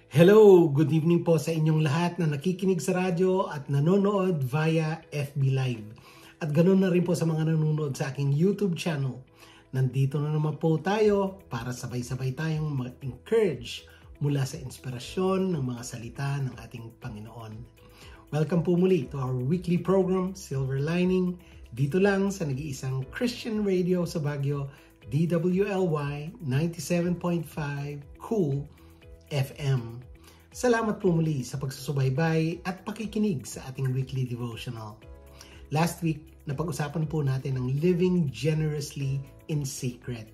Hello! Good evening po sa inyong lahat na nakikinig sa radyo at nanonood via FB Live. At ganoon na rin po sa mga nanonood sa aking YouTube channel. Nandito na naman po tayo para sabay-sabay tayong mag-encourage mula sa inspirasyon ng mga salita ng ating Panginoon. Welcome po muli to our weekly program, Silver Lining, dito lang sa nag-iisang Christian radio sa Baguio, DWLY 97.5 Cool FM. Salamat po muli sa pagsusubaybay at pakikinig sa ating weekly devotional. Last week, napag-usapan po natin ang living generously in secret.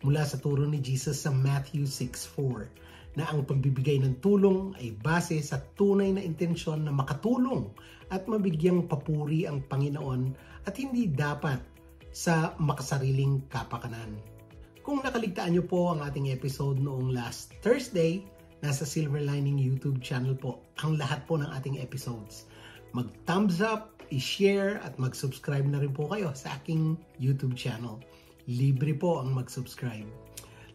Mula sa turo ni Jesus sa Matthew 6:4 na ang pagbibigay ng tulong ay base sa tunay na intensyon na makatulong at mabigyang papuri ang Panginoon at hindi dapat sa makasariling kapakanan. Kung nakaligtaan niyo po ang ating episode noong last Thursday, nasa Silver Lining YouTube channel po ang lahat po ng ating episodes. Mag-thumbs up, i-share at mag-subscribe na rin po kayo sa aking YouTube channel. Libre po ang mag-subscribe.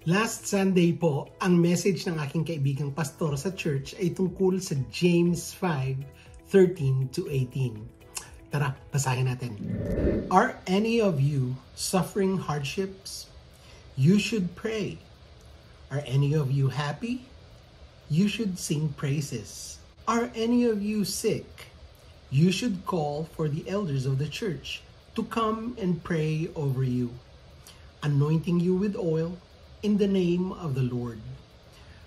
Last Sunday po, ang message ng aking kaibigang pastor sa church ay tungkol sa James 5:13-18. Tara, basahin natin. Are any of you suffering hardships? You should pray. Are any of you happy? You should sing praises. Are any of you sick? You should call for the elders of the church to come and pray over you, anointing you with oil in the name of the Lord.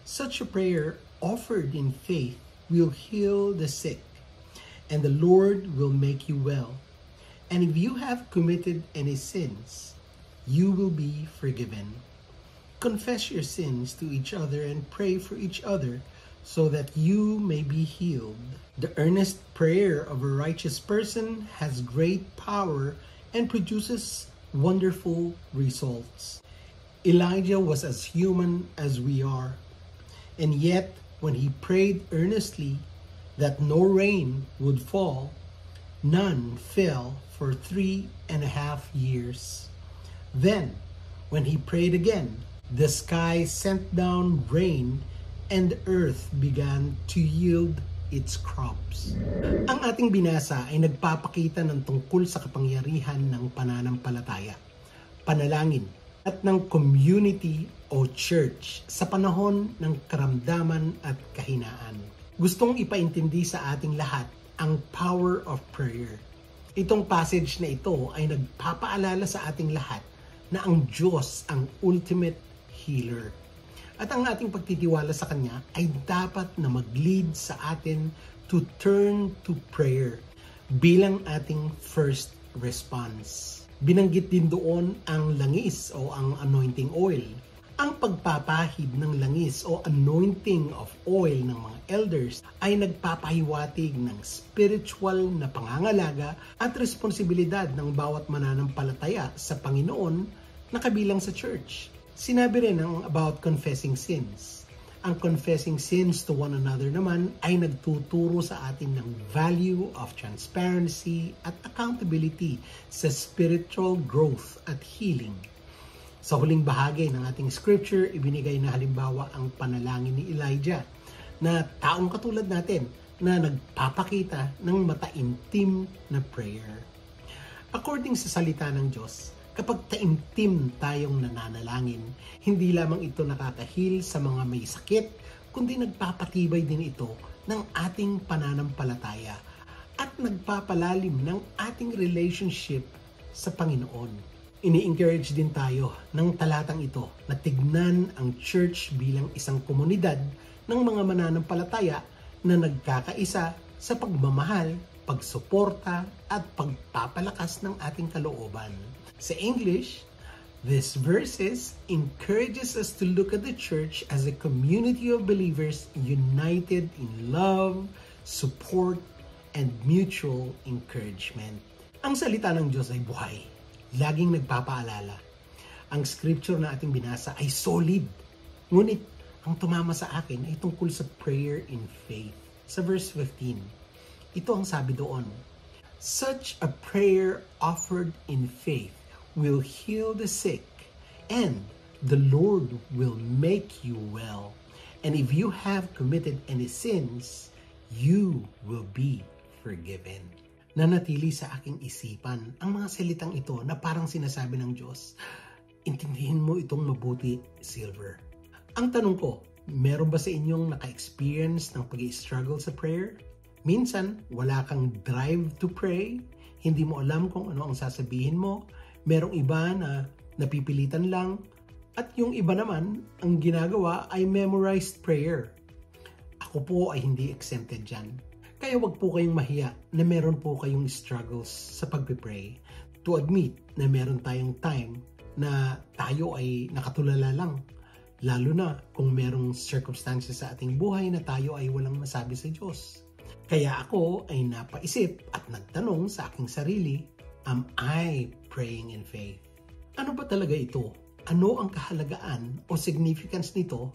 Such a prayer offered in faith will heal the sick, and the Lord will make you well. And if you have committed any sins, you will be forgiven. Confess your sins to each other and pray for each other so that you may be healed. The earnest prayer of a righteous person has great power and produces wonderful results. Elijah was as human as we are, and yet when he prayed earnestly that no rain would fall, none fell for 3.5 years. Then, when he prayed again, the sky sent down rain and the earth began to yield its crops. Ang ating binasa ay nagpapakita ng tungkol sa kapangyarihan ng pananampalataya, panalangin, at ng community o church sa panahon ng karamdaman at kahinaan. Gustong ipaintindi sa ating lahat ang power of prayer. Itong passage na ito ay nagpapaalala sa ating lahat na ang Diyos ang ultimate healer. At ang ating pagtitiwala sa Kanya ay dapat na mag-lead sa atin to turn to prayer bilang ating first response. Binanggit din doon ang langis o ang anointing oil. Ang pagpapahid ng langis o anointing of oil ng mga elders ay nagpapahiwatig ng spiritual na pangangalaga at responsibilidad ng bawat mananampalataya sa Panginoon na kabilang sa church. Sinabi rin about confessing sins. Ang confessing sins to one another naman ay nagtuturo sa atin ng value of transparency at accountability sa spiritual growth at healing. Sa huling bahagi ng ating scripture, ibinigay na halimbawa ang panalangin ni Elijah na taong katulad natin na nagpapakita ng mataimtim na prayer. According sa salita ng Diyos, kapag taimtim tayong nananalangin, hindi lamang ito nakakahil sa mga may sakit, kundi nagpapatibay din ito ng ating pananampalataya at nagpapalalim ng ating relationship sa Panginoon. Ini-encourage din tayo ng talatang ito na tignan ang church bilang isang komunidad ng mga mananampalataya na nagkakaisa sa pagmamahal, pagsuporta at pagpapalakas ng ating kalooban. Sa English, this verses encourages us to look at the church as a community of believers united in love, support, and mutual encouragement. Ang salita ng Diyos ay buhay. Laging nagpapaalala. Ang scripture na ating binasa ay solid. Ngunit, ang tumama sa akin ay tungkol sa prayer in faith. Sa verse 15, ito ang sabi doon, such a prayer offered in faith will heal the sick, and the Lord will make you well. And if you have committed any sins, you will be forgiven. Nanatili sa aking isipan ang mga salitang ito na parang sinasabi ng Diyos, intindihin mo itong mabuti, Silver. Ang tanong ko, meron ba sa inyong naka-experience ng pag-i-struggle sa prayer? Minsan, wala kang drive to pray, hindi mo alam kung ano ang sasabihin mo, merong iba na napipilitan lang, at yung iba naman, ang ginagawa ay memorized prayer. Ako po ay hindi exempted dyan. Kaya wag po kayong mahiya na meron po kayong struggles sa pagpipray. To admit na meron tayong time na tayo ay nakatulala lang. Lalo na kung merong circumstances sa ating buhay na tayo ay walang masabi sa Diyos. Kaya ako ay napaisip at nagtanong sa aking sarili, am I praying in faith? Ano ba talaga ito? Ano ang kahalagaan o significance nito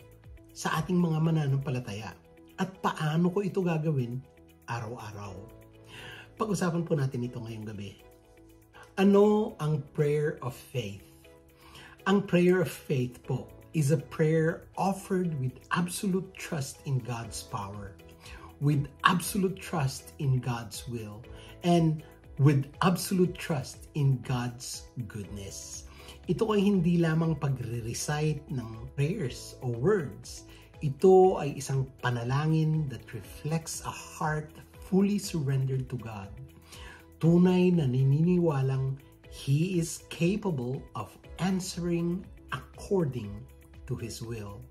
sa ating mga mananampalataya? At paano ko ito gagawin araw-araw? Pag-usapan po natin ito ngayong gabi. Ano ang prayer of faith? Ang prayer of faith po is a prayer offered with absolute trust in God's power, with absolute trust in God's will, and with absolute trust in God's goodness. Ito ay hindi lamang pagre-recite ng prayers o words. Ito ay isang panalangin that reflects a heart fully surrendered to God. Tunay na naniniwalang He is capable of answering according to His will.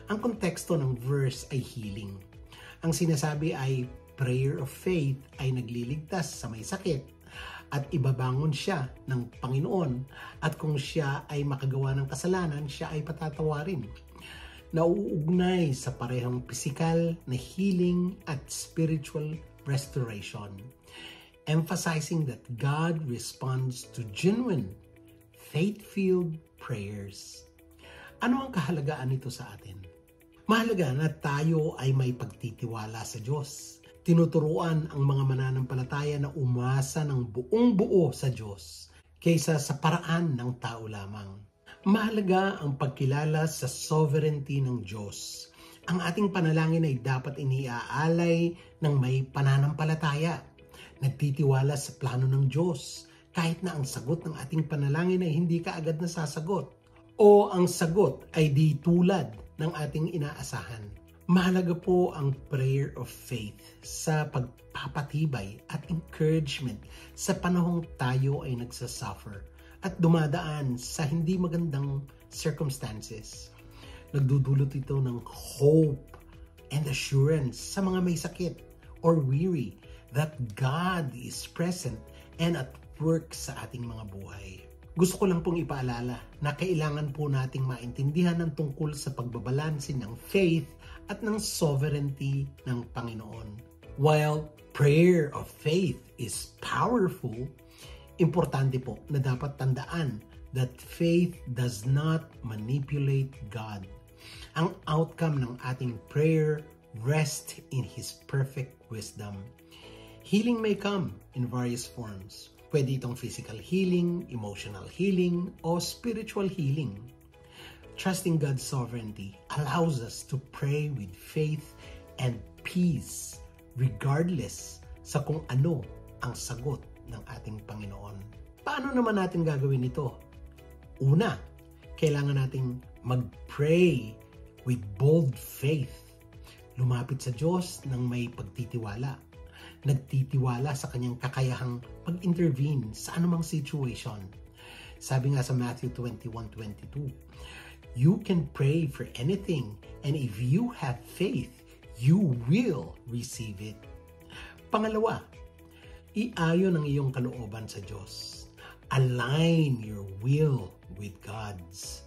Ang konteksto ng verse ay healing. Ang sinasabi ay prayer of faith ay nagliligtas sa may sakit at ibabangon siya ng Panginoon, at kung siya ay makagawa ng kasalanan, siya ay patatawarin. Nauugnay sa parehong physical na healing at spiritual restoration, emphasizing that God responds to genuine, faith-filled prayers. Ano ang kahalagaan nito sa atin? Mahalaga na tayo ay may pagtitiwala sa Diyos. Tinuturuan ang mga mananampalataya na umasa ng buong buo sa Diyos kaysa sa paraan ng tao lamang. Mahalaga ang pagkilala sa sovereignty ng Diyos. Ang ating panalangin ay dapat iniaalay ng may pananampalataya. Nagtitiwala sa plano ng Diyos kahit na ang sagot ng ating panalangin ay hindi kaagad nasasagot o ang sagot ay di tulad ng ating inaasahan. Mahalaga po ang prayer of faith sa pagpapatibay at encouragement sa panahong tayo ay nagsasuffer at dumadaan sa hindi magandang circumstances. Nagdudulot ito ng hope and assurance sa mga may sakit or weary that God is present and at work sa ating mga buhay. Gusto ko lang pong ipaalala na kailangan po nating maintindihan ang tungkol sa pagbabalanse ng faith at ng sovereignty ng Panginoon. While prayer of faith is powerful, importante po na dapat tandaan that faith does not manipulate God. Ang outcome ng ating prayer rests in His perfect wisdom. Healing may come in various forms. Pwede itong physical healing, emotional healing, o spiritual healing. Trusting God's sovereignty allows us to pray with faith and peace regardless sa kung ano ang sagot ng ating Panginoon. Paano naman natin gagawin ito? Una, kailangan nating mag-pray with bold faith. Lumapit sa Diyos ng may pagtitiwala. Nagtitiwala sa kanyang kakayahang pag-intervene sa anumang situation. Sabi nga sa Matthew 21:22, you can pray for anything, and if you have faith, you will receive it. Pangalawa, iayon ang iyong kalooban sa Diyos. Align your will with God's.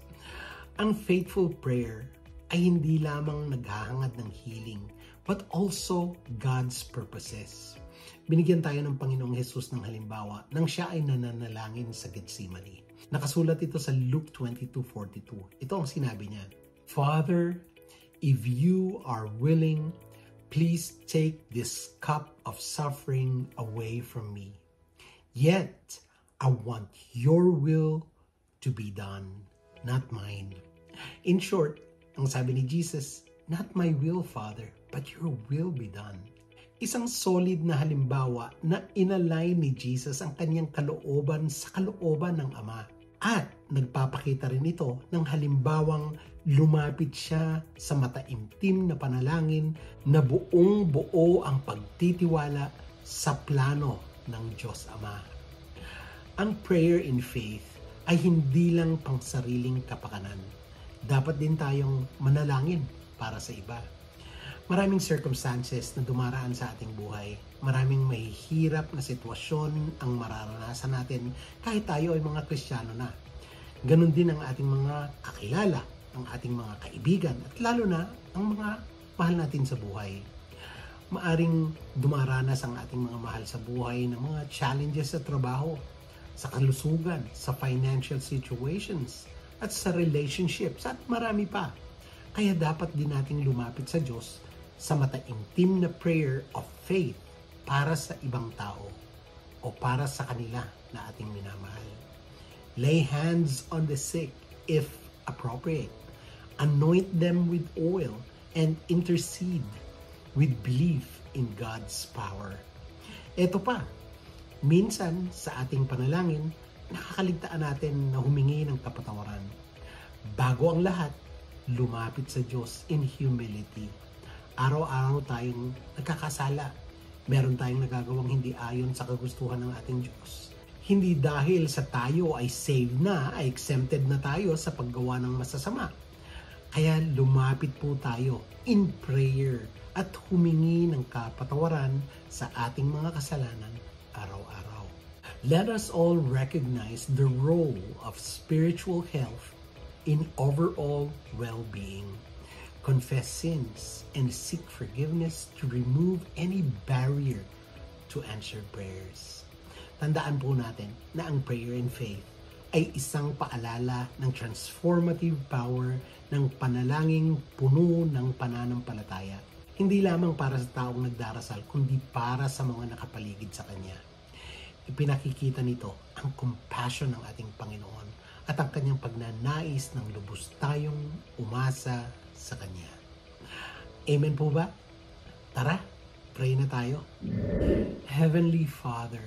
Ang faithful prayer ay hindi lamang naghahangad ng healing, but also God's purposes. Binigyan tayo ng Panginoong Jesus ng halimbawa nang siya ay nananalangin sa Gethsemane. Nakasulat ito sa Luke 22:42. Ito ang sinabi niya, Father, if you are willing, please take this cup of suffering away from me. Yet, I want your will to be done, not mine. In short, ang sabi ni Jesus, Not my will, Father, but your will be done. Isang solid na halimbawa na inalign ni Jesus ang kanyang kalooban sa kalooban ng Ama. At nagpapakita rin ito ng halimbawang lumapit siya sa mataimtim na panalangin na buong buo ang pagtitiwala sa plano ng Diyos Ama. Ang prayer in faith ay hindi lang pang sariling kapakanan. Dapat din tayong manalangin para sa iba. Maraming circumstances na dumaraan sa ating buhay. Maraming mahihirap na sitwasyon ang mararanasan natin kahit tayo ay mga Kristiyano na. Ganon din ang ating mga kakilala, ang ating mga kaibigan, at lalo na ang mga mahal natin sa buhay. Maaring dumaranas ang ating mga mahal sa buhay ng mga challenges sa trabaho, sa kalusugan, sa financial situations, at sa relationships, at marami pa. Kaya dapat din nating lumapit sa Diyos sa mataimtim na prayer of faith para sa ibang tao o para sa kanila na ating minamahal. Lay hands on the sick if appropriate. Anoint them with oil and intercede with belief in God's power. Ito pa, minsan sa ating panalangin, nakakaligtaan natin na humingi ng kapatawaran. Bago ang lahat, lumapit sa Diyos in humility. Araw-araw tayong nagkakasala. Meron tayong nagagawang hindi ayon sa kagustuhan ng ating Diyos. Hindi dahil sa tayo ay saved na, ay exempted na tayo sa paggawa ng masasama. Kaya lumapit po tayo in prayer at humingi ng kapatawaran sa ating mga kasalanan araw-araw. Let us all recognize the role of spiritual health in overall well-being. Confess sins and seek forgiveness to remove any barrier to answered prayers. Tandaan po natin na ang prayer in faith ay isang paalala ng transformative power ng panalangin puno ng pananampalataya. Hindi lamang para sa taong nagdarasal, kundi para sa mga nakapaligid sa Kanya. Ipinakikita nito ang compassion ng ating Panginoon at ang Kanyang pagnanais ng lubos tayong umasa sa Kanya. Amen po ba? Tara, pray na tayo. Heavenly Father,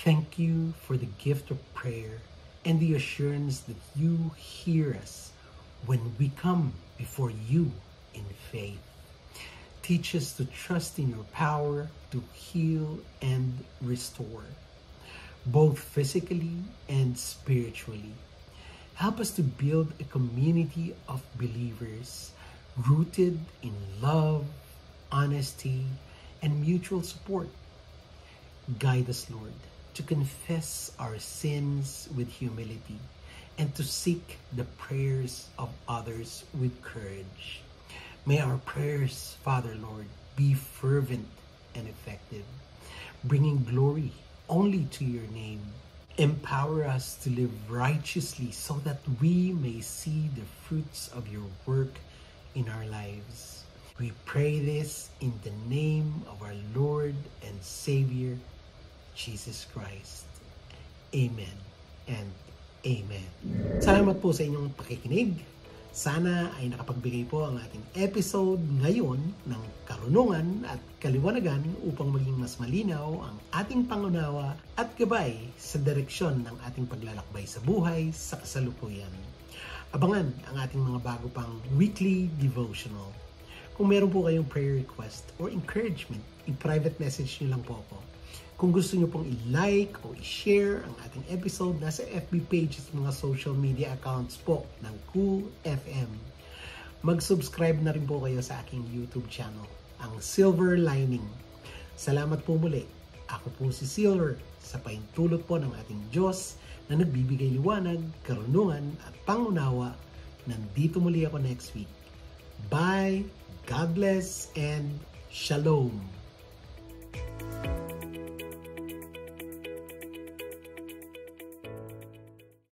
thank you for the gift of prayer and the assurance that you hear us when we come before you in faith. Teach us to trust in your power to heal and restore, both physically and spiritually. Help us to build a community of believers rooted in love, honesty, and mutual support. Guide us, Lord, to confess our sins with humility and to seek the prayers of others with courage. May our prayers, Father, Lord, be fervent and effective, bringing glory only to your name. Empower us to live righteously so that we may see the fruits of your work in our lives. We pray this in the name of our Lord and Savior, Jesus Christ. Amen and amen. Salamat po sa inyong pakikinig. Sana ay nakapagbigay po ang ating episode ngayon ng karunungan at kaliwanagan upang maging mas malinaw ang ating pangunawa at gabay sa direksyon ng ating paglalakbay sa buhay sa kasalukuyan. Abangan ang ating mga bago pang weekly devotional. Kung meron po kayong prayer request or encouragement, i-private message nyo lang po ako. Kung gusto nyo pong i-like o i-share ang ating episode, nasa FB page at mga social media accounts po ng Cool FM. Mag-subscribe na rin po kayo sa aking YouTube channel, ang Silver Lining. Salamat po muli. Ako po si Silver, sa paintulot po ng ating Diyos na nagbibigay liwanag, karunungan at pangunawa. Nandito muli ako next week. Bye, God bless, and Shalom.